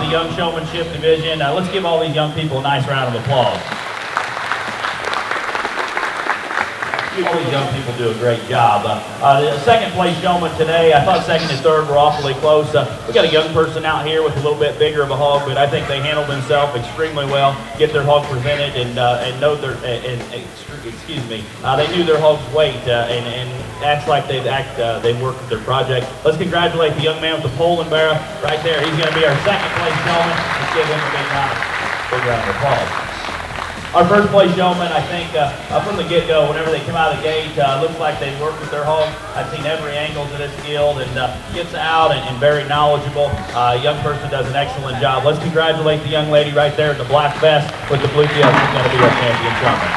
the Young Showmanship Division. Let's give all these young people a nice round of applause. All these young people do a great job. The second place showman today, I thought second and third were awfully close. We got a young person out here with a little bit bigger of a hog, but I think they handled themselves extremely well. Get their hog presented and know their they knew their hog's weight and acts like they worked with their project. Let's congratulate the young man with the pole and barrow right there. He's going to be our second place showman. Let's give him a big round of applause. Our first place showman, I think, from the get-go, whenever they come out of the gate, looks like they've worked with their hog. I've seen every angle to this field and gets out and very knowledgeable. Young person does an excellent job. Let's congratulate the young lady right there in the black vest with the blue gill. She's going to be our champion showman.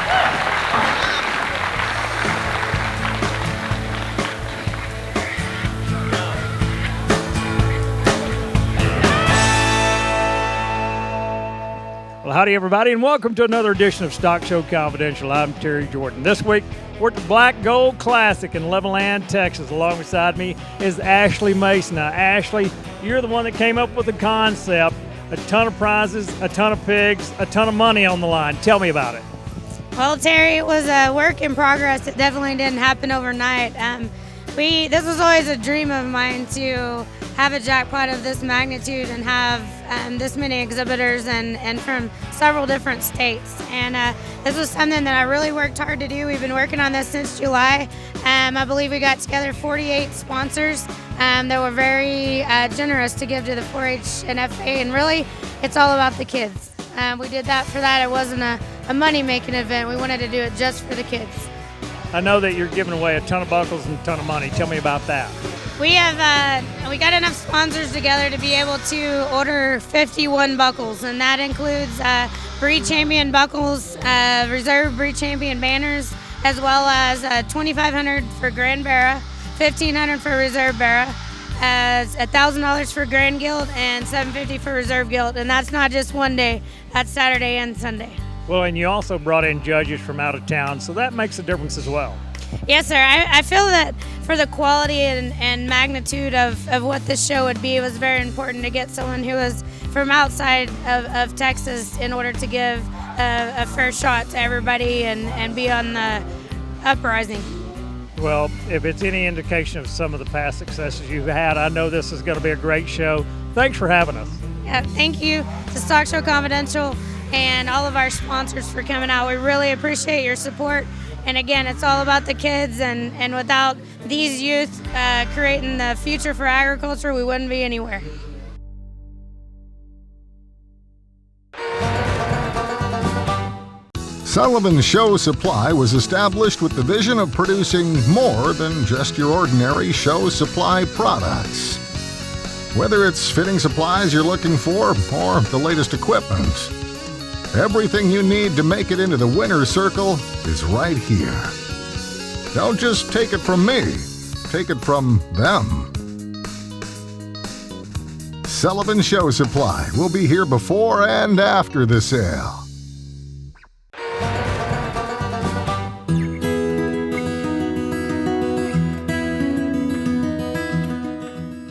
Howdy everybody, and welcome to another edition of Stockshow Confidential. I'm Terry Jordan. This week we're at the Black Gold Classic in Levelland, Texas. Alongside me is Ashley Mason. Now Ashley, you're the one that came up with the concept. A ton of prizes, a ton of pigs, a ton of money on the line. Tell me about it. Well, Terry, it was a work in progress. It definitely didn't happen overnight. This was always a dream of mine to have a jackpot of this magnitude and have this many exhibitors and from several different states. And this was something that I really worked hard to do. We've been working on this since July. I believe we got together 48 sponsors that were very generous to give to the 4-H and FA. And really, it's all about the kids. We did that for that. It wasn't a money-making event. We wanted to do it just for the kids. I know that you're giving away a ton of buckles and a ton of money. Tell me about that. We got enough sponsors together to be able to order 51 buckles, and that includes breed champion buckles, reserve breed champion banners, as well as $2,500 for Grand Barra, $1,500 for Reserve Barra, as $1,000 for Grand Guild, and $750 for Reserve Guild, and that's not just one day. That's Saturday and Sunday. Well, and you also brought in judges from out of town, so that makes a difference as well. Yes, sir. I feel that for the quality and magnitude of what this show would be, it was very important to get someone who was from outside of Texas in order to give a fair shot to everybody and be on the uprising. Well, if it's any indication of some of the past successes you've had, I know this is going to be a great show. Thanks for having us. Yeah, thank you to Stockshow Confidential and all of our sponsors for coming out. We really appreciate your support. And again, it's all about the kids, and without these youth creating the future for agriculture, we wouldn't be anywhere. Sullivan Show Supply was established with the vision of producing more than just your ordinary show supply products. Whether it's fitting supplies you're looking for or the latest equipment, everything you need to make it into the winner's circle is right here. Don't just take it from me, take it from them. Sullivan Show Supply will be here before and after the sale.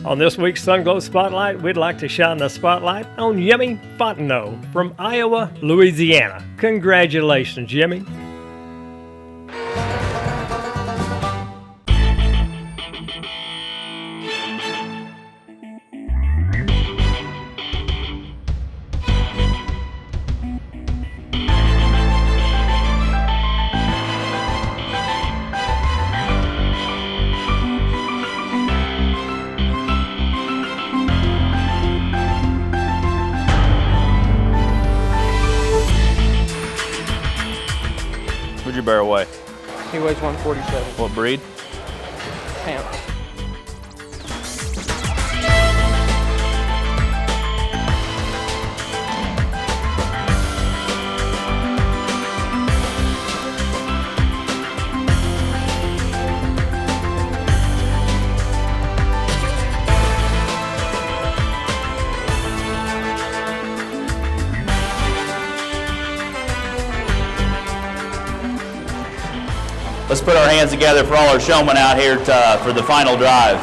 On this week's Sun Glow Spotlight, we'd like to shine the spotlight on Yummy Fontenot from Iowa, Louisiana. Congratulations, Jimmy. What'd your bear weigh? He weighs 147. What breed? Pounds. Let's put our hands together for all our showmen out here for the final drive.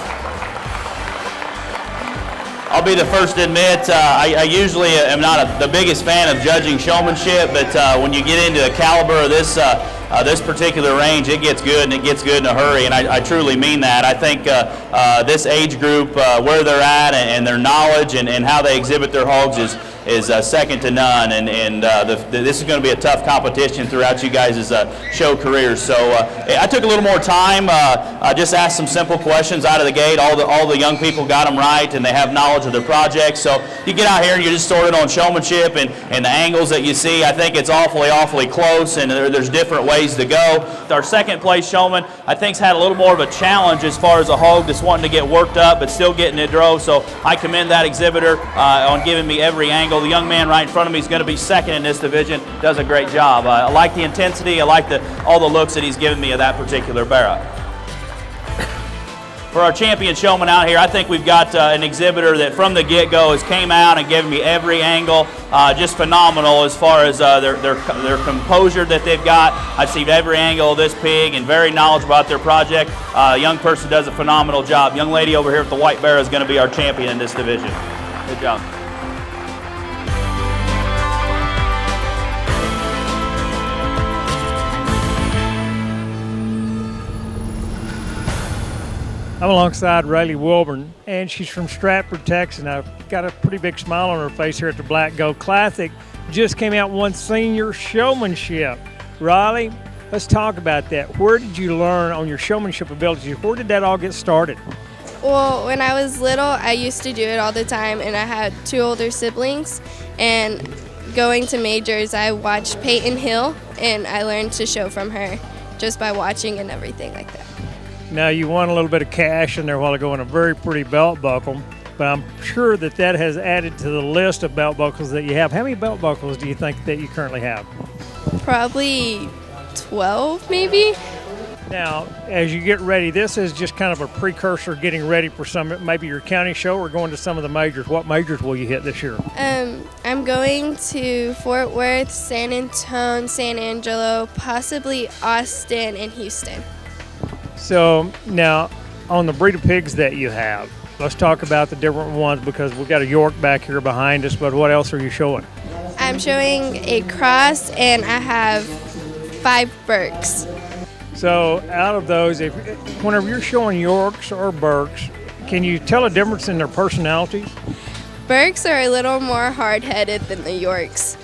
I'll be the first to admit, I usually am not the biggest fan of judging showmanship, but when you get into the caliber of this particular range, it gets good, and it gets good in a hurry, and I truly mean that. I think this age group, where they're at and their knowledge and how they exhibit their hogs is second to none, and this is going to be a tough competition throughout you guys' show careers. So I took a little more time, just asked some simple questions out of the gate. All the young people got them right, and they have knowledge of their project. So you get out here and you're just sorted on showmanship and the angles that you see. I think it's awfully close, and there's different ways to go. Our second place showman, I think, has had a little more of a challenge as far as a hog that's wanting to get worked up but still getting it drove. So I commend that exhibitor on giving me every angle. The young man right in front of me is going to be second in this division. Does a great job. I like the intensity. I like all the looks that he's given me of that particular barra. For our champion showman out here, I think we've got an exhibitor that from the get-go has came out and given me every angle. Just phenomenal as far as their composure that they've got. I've seen every angle of this pig and very knowledgeable about their project. Young person does a phenomenal job. Young lady over here with the white barra is going to be our champion in this division. Good job. I'm alongside Rayleigh Wilburn, and she's from Stratford, Texas, and I've got a pretty big smile on her face here at the Black Gold Classic. Just came out and won senior showmanship. Riley, let's talk about that. Where did you learn on your showmanship abilities? Where did that all get started? Well, when I was little, I used to do it all the time, and I had 2 older siblings. And going to majors, I watched Peyton Hill, and I learned to show from her just by watching and everything like that. Now, you won a little bit of cash in there a while ago in a very pretty belt buckle, but I'm sure that has added to the list of belt buckles that you have. How many belt buckles do you think that you currently have? Probably 12, maybe. Now, as you get ready, this is just kind of a precursor getting ready for maybe your county show or going to some of the majors. What majors will you hit this year? I'm going to Fort Worth, San Antonio, San Angelo, possibly Austin, and Houston. So now, on the breed of pigs that you have, let's talk about the different ones because we've got a York back here behind us, but what else are you showing? I'm showing a cross, and I have 5 Berks. So out of those, whenever you're showing Yorks or Berks, can you tell a difference in their personalities? Berks are a little more hard-headed than the Yorks.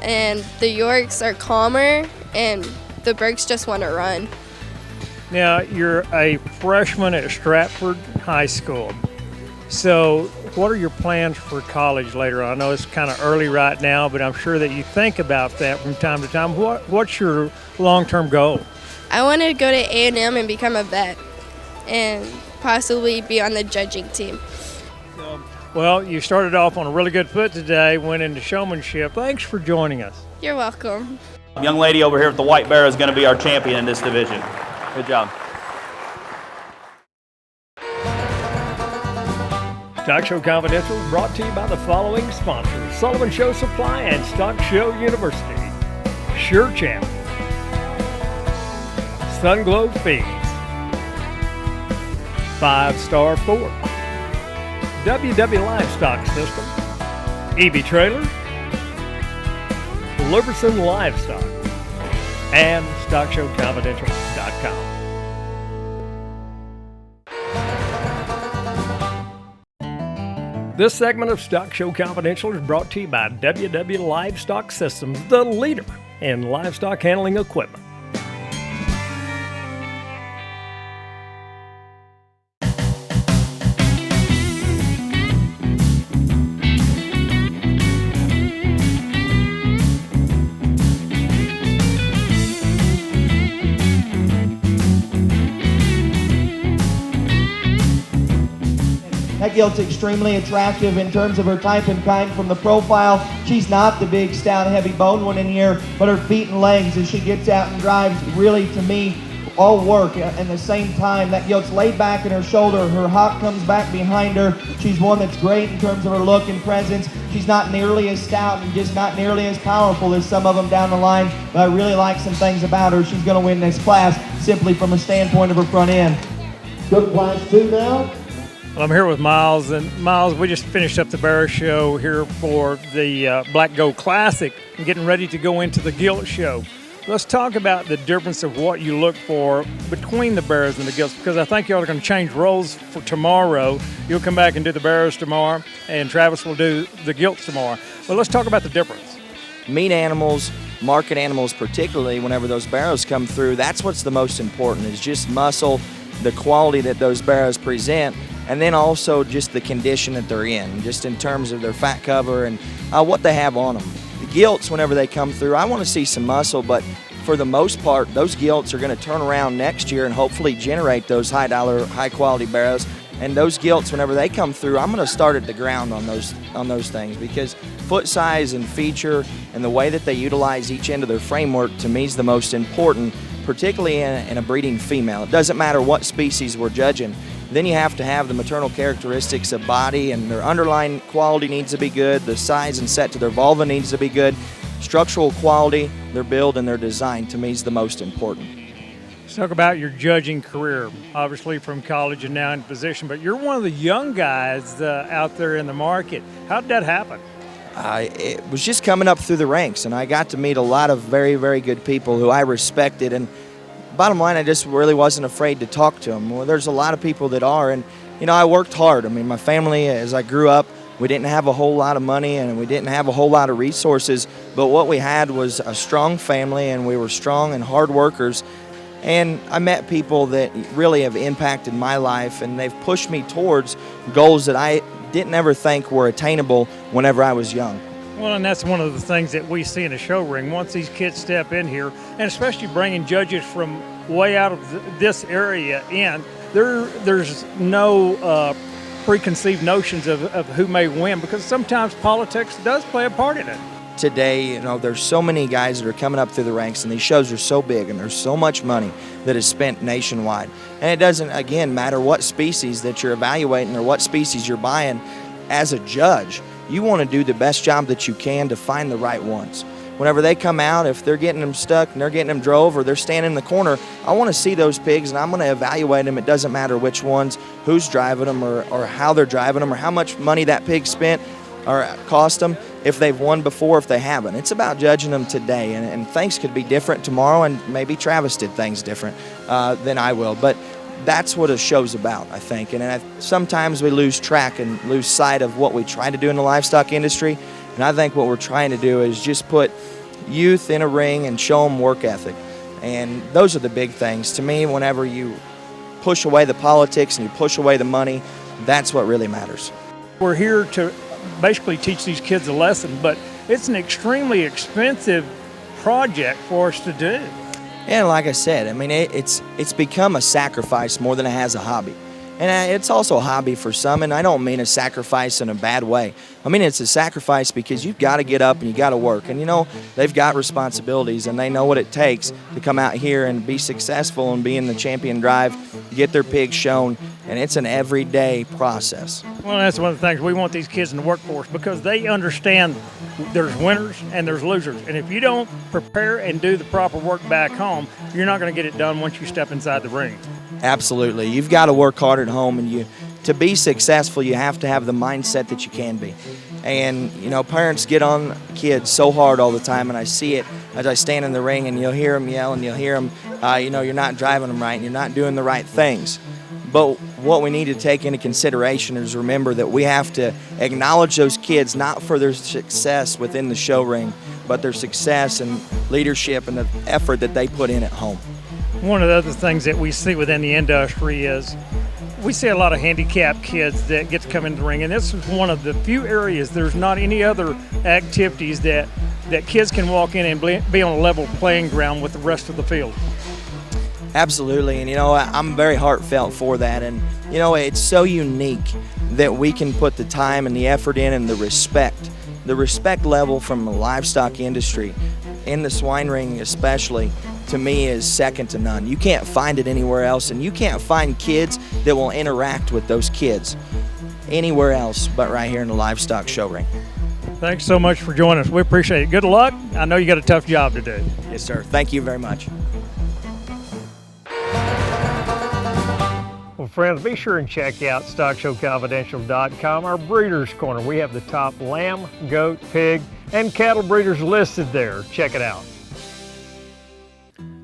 And the Yorks are calmer, and the Berks just want to run. Now, you're a freshman at Stratford High School. So what are your plans for college later on? I know it's kind of early right now, but I'm sure that you think about that from time to time. What's your long-term goal? I want to go to A&M and become a vet and possibly be on the judging team. Well, you started off on a really good foot today, went into showmanship. Thanks for joining us. You're welcome. Young lady over here with the white barra is going to be our champion in this division. Good job. Stockshow Confidential is brought to you by the following sponsors: Sullivan Show Supply and Stockshow University, Sure Champ, Sunglow Feeds, 5-Star Ford, WW Livestock System, EB Trailer, Luberson Livestock, and StockshowConfidential.com. This segment of Stock Show Confidential is brought to you by WW Livestock Systems, the leader in livestock handling equipment. That gilt's extremely attractive in terms of her type and kind from the profile. She's not the big, stout, heavy bone one in here, but her feet and legs as she gets out and drives really, to me, all work. At the same time, that gilt's laid back in her shoulder. Her hop comes back behind her. She's one that's great in terms of her look and presence. She's not nearly as stout and just not nearly as powerful as some of them down the line, but I really like some things about her. She's going to win this class simply from a standpoint of her front end. Good class 2 now. Well, I'm here with Miles, and Miles, we just finished up the barrow show here for the Black Gold Classic and getting ready to go into the gilt show. Let's talk about the difference of what you look for between the barrows and the gilts, because I think y'all are going to change roles for tomorrow. You'll come back and do the barrows tomorrow, and Travis will do the gilts tomorrow. But let's talk about the difference. Meat animals, market animals particularly, whenever those barrows come through, that's what's the most important, is just muscle, the quality that those barrows present, and then also just the condition that they're in, just in terms of their fat cover and what they have on them. The gilts, whenever they come through, I want to see some muscle, but for the most part, those gilts are going to turn around next year and hopefully generate those high-dollar, high-quality barrows. And those gilts, whenever they come through, I'm going to start at the ground on those things, because foot size and feature and the way that they utilize each end of their framework, to me, is the most important, particularly in a breeding female. It doesn't matter what species we're judging. Then you have to have the maternal characteristics of body, and their underlying quality needs to be good. The size and set to their vulva needs to be good. Structural quality, their build, and their design, to me, is the most important. Let's talk about your judging career, obviously from college and now in position, but you're one of the young guys out there in the market. How did that happen? It was just coming up through the ranks, and I got to meet a lot of very, very good people who I respected, and bottom line, I just really wasn't afraid to talk to them. Well, there's a lot of people that are, and I worked hard. I mean, my family, as I grew up, we didn't have a whole lot of money and we didn't have a whole lot of resources, but what we had was a strong family, and we were strong and hard workers. And I met people that really have impacted my life, and they've pushed me towards goals that I didn't ever think were attainable whenever I was young. Well, and that's one of the things that we see in the show ring. Once these kids step in here, and especially bringing judges from way out of this area in, there's no preconceived notions of who may win, because sometimes politics does play a part in it. Today, there's so many guys that are coming up through the ranks, and these shows are so big, and there's so much money that is spent nationwide. And it doesn't, again, matter what species that you're evaluating or what species you're buying. As a judge, you want to do the best job that you can to find the right ones. Whenever they come out, if they're getting them stuck and they're getting them drove, or they're standing in the corner, I want to see those pigs, and I'm going to evaluate them. It doesn't matter which ones, who's driving them, or how they're driving them, or how much money that pig spent or cost them, if they've won before, if they haven't. It's about judging them today, and things could be different tomorrow, and maybe Travis did things different than I will. But that's what a show's about, I think. And sometimes we lose track and lose sight of what we try to do in the livestock industry. And I think what we're trying to do is just put youth in a ring and show them work ethic. And those are the big things. To me, whenever you push away the politics and you push away the money, that's what really matters. We're here to basically teach these kids a lesson, but it's an extremely expensive project for us to do. And like I said, I mean, it's become a sacrifice more than it has a hobby. And it's also a hobby for some, and I don't mean a sacrifice in a bad way. I mean, it's a sacrifice because you've got to get up and you got to work. And, they've got responsibilities, and they know what it takes to come out here and be successful and be in the champion drive, get their pigs shown, and it's an everyday process. Well, that's one of the things we want these kids in the workforce, because they understand there's winners and there's losers. And if you don't prepare and do the proper work back home, you're not going to get it done once you step inside the ring. Absolutely. You've got to work hard at home, and to be successful, you have to have the mindset that you can be. And, parents get on kids so hard all the time, and I see it as I stand in the ring, and you'll hear them yell, and you'll hear them, you're not driving them right, and you're not doing the right things. But what we need to take into consideration is remember that we have to acknowledge those kids, not for their success within the show ring, but their success and leadership and the effort that they put in at home. One of the other things that we see within the industry is we see a lot of handicapped kids that get to come into the ring, and this is one of the few areas there's not any other activities that kids can walk in and be on a level playing ground with the rest of the field. Absolutely, and I'm very heartfelt for that, and it's so unique that we can put the time and the effort in, and the respect level from the livestock industry, in the swine ring especially, to me is second to none. You can't find it anywhere else, and you can't find kids that will interact with those kids anywhere else but right here in the livestock show ring. Thanks so much for joining us. We appreciate it. Good luck. I know you got a tough job to do. Yes, sir. Thank you very much. Well, friends, be sure and check out StockshowConfidential.com, our Breeders' Corner. We have the top lamb, goat, pig, and cattle breeders listed there. Check it out.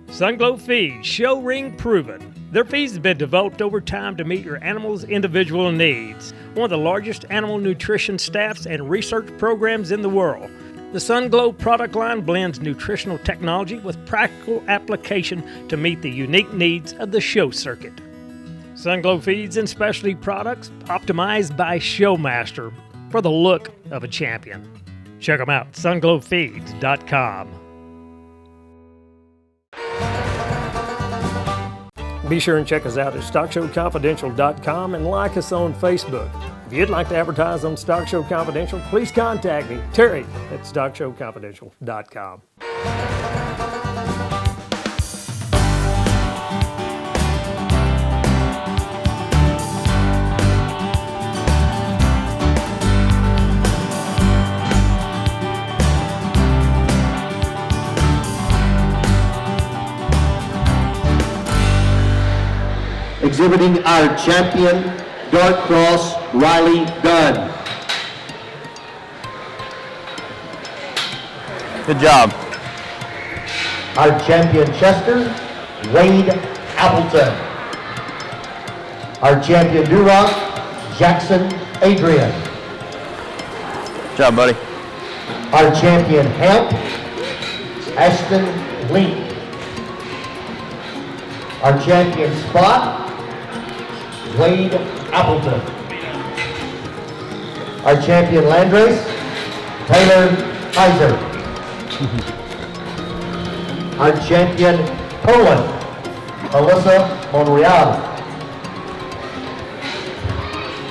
Sunglow Feeds, show ring proven. Their feeds have been developed over time to meet your animal's individual needs. One of the largest animal nutrition staffs and research programs in the world. The Sunglow product line blends nutritional technology with practical application to meet the unique needs of the show circuit. Sunglow Feeds and specialty products optimized by Showmaster for the look of a champion. Check them out, sunglowfeeds.com. Be sure and check us out at StockshowConfidential.com and like us on Facebook. If you'd like to advertise on Stock Show Confidential, please contact me, Terry, at StockshowConfidential.com. Exhibiting our champion, Dark Cross, Riley Dunn. Good job. Our champion, Chester, Wade Appleton. Our champion, Duroc, Jackson Adrian. Good job, buddy. Our champion, Hemp, Ashton Link. Our champion, Spot, Wade Appleton. Our champion Landrace, Taylor Heiser. Our champion Poland, Alyssa Monreal.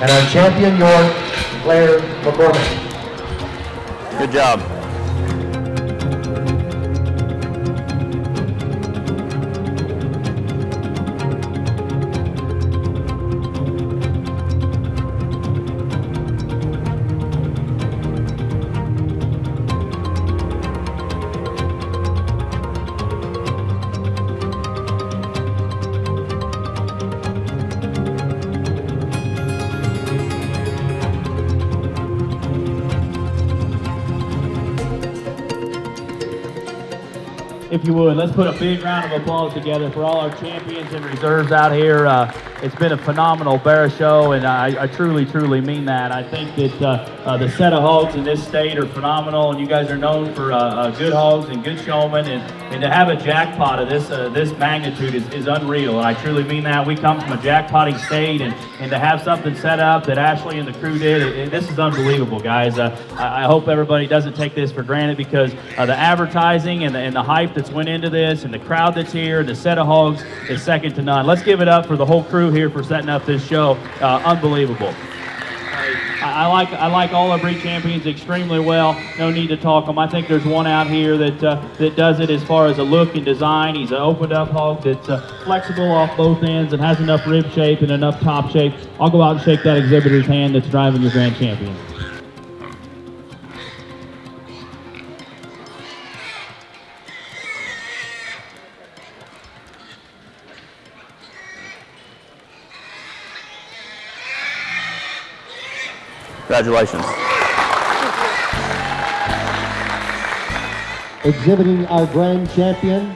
And our champion York, Claire McCormick. Good job. If you would, let's put a big round of applause together for all our champions and reserves out here. It's been a phenomenal bear show, and I truly, truly mean that. I think that the set of hogs in this state are phenomenal, and you guys are known for good hogs and good showmen, and to have a jackpot of this magnitude is unreal, and I truly mean that. We come from a jackpotting state, and to have something set up that Ashley and the crew did, this is unbelievable, guys. I hope everybody doesn't take this for granted, because the advertising and the hype that's went into this, and the crowd that's here, the set of hogs is second to none. Let's give it up for the whole crew here for setting up this show. Unbelievable. I like all our breed champions extremely well. No need to talk them. I think there's one out here that does it as far as a look and design. He's an opened up hog that's flexible off both ends and has enough rib shape and enough top shape. I'll go out and shake that exhibitor's hand that's driving your grand champion. Congratulations. Exhibiting our grand champion,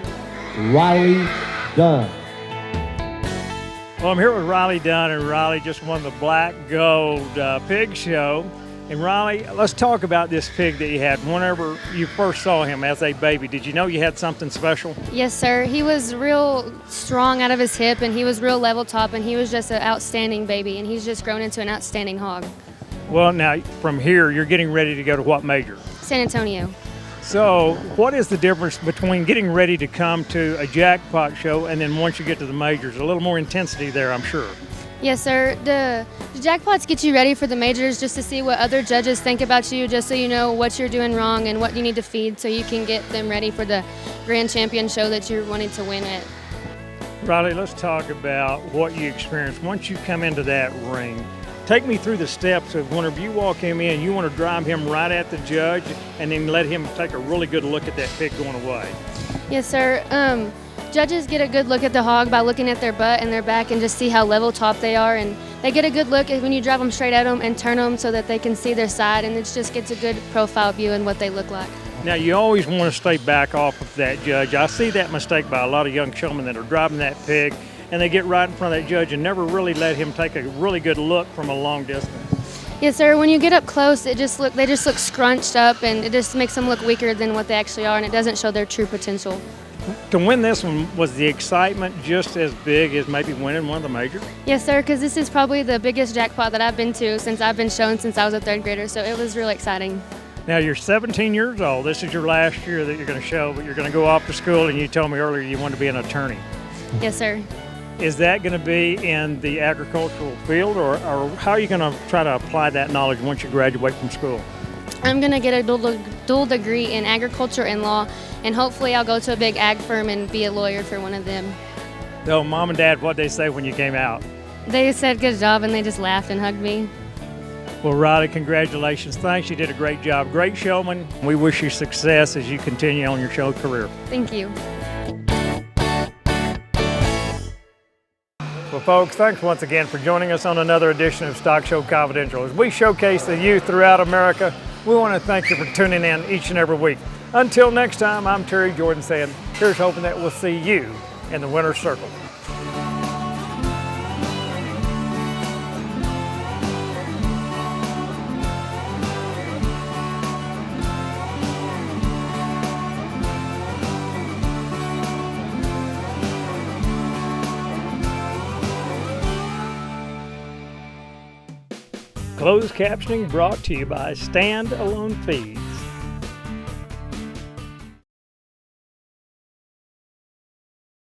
Riley Dunn. Well, I'm here with Riley Dunn, and Riley just won the Black Gold Pig Show. And Riley, let's talk about this pig that you had. Whenever you first saw him as a baby, did you know you had something special? Yes, sir. He was real strong out of his hip, and he was real level top, and he was just an outstanding baby, and he's just grown into an outstanding hog. Well, now from here, you're getting ready to go to what major? San Antonio. So what is the difference between getting ready to come to a jackpot show and then once you get to the majors? A little more intensity there, I'm sure. Yes, sir. The jackpots get you ready for the majors just to see what other judges think about you, just so you know what you're doing wrong and what you need to feed so you can get them ready for the grand champion show that you're wanting to win at. Riley, let's talk about what you experienced once you come into that ring. Take me through the steps of whenever you walk him in, you want to drive him right at the judge and then let him take a really good look at that pig going away. Yes, sir. Judges get a good look at the hog by looking at their butt and their back and just see how level top they are. And they get a good look when you drive them straight at them and turn them so that they can see their side, and it just gets a good profile view and what they look like. Now, you always want to stay back off of that judge. I see that mistake by a lot of young showmen that are driving that pig, and they get right in front of that judge and never really let him take a really good look from a long distance. Yes, sir. When you get up close, they just look scrunched up, and it just makes them look weaker than what they actually are, and it doesn't show their true potential. To win this one, was the excitement just as big as maybe winning one of the majors? Yes, sir, because this is probably the biggest jackpot that I've been to since I've been shown since I was a 3rd grader, so it was really exciting. Now, you're 17 years old. This is your last year that you're going to show, but you're going to go off to school, and you told me earlier you want to be an attorney. Yes, sir. Is that going to be in the agricultural field, or how are you going to try to apply that knowledge once you graduate from school? I'm going to get a dual degree in agriculture and law, and hopefully I'll go to a big ag firm and be a lawyer for one of them. So, Mom and Dad, what did they say when you came out? They said good job, and they just laughed and hugged me. Well, Riley, congratulations. Thanks. You did a great job. Great showman. We wish you success as you continue on your show career. Thank you. Well, folks, thanks once again for joining us on another edition of Stock Show Confidential. As we showcase the youth throughout America, we want to thank you for tuning in each and every week. Until next time, I'm Terry Jordan saying, here's hoping that we'll see you in the winner's circle. Closed captioning brought to you by Stand Alone Feeds.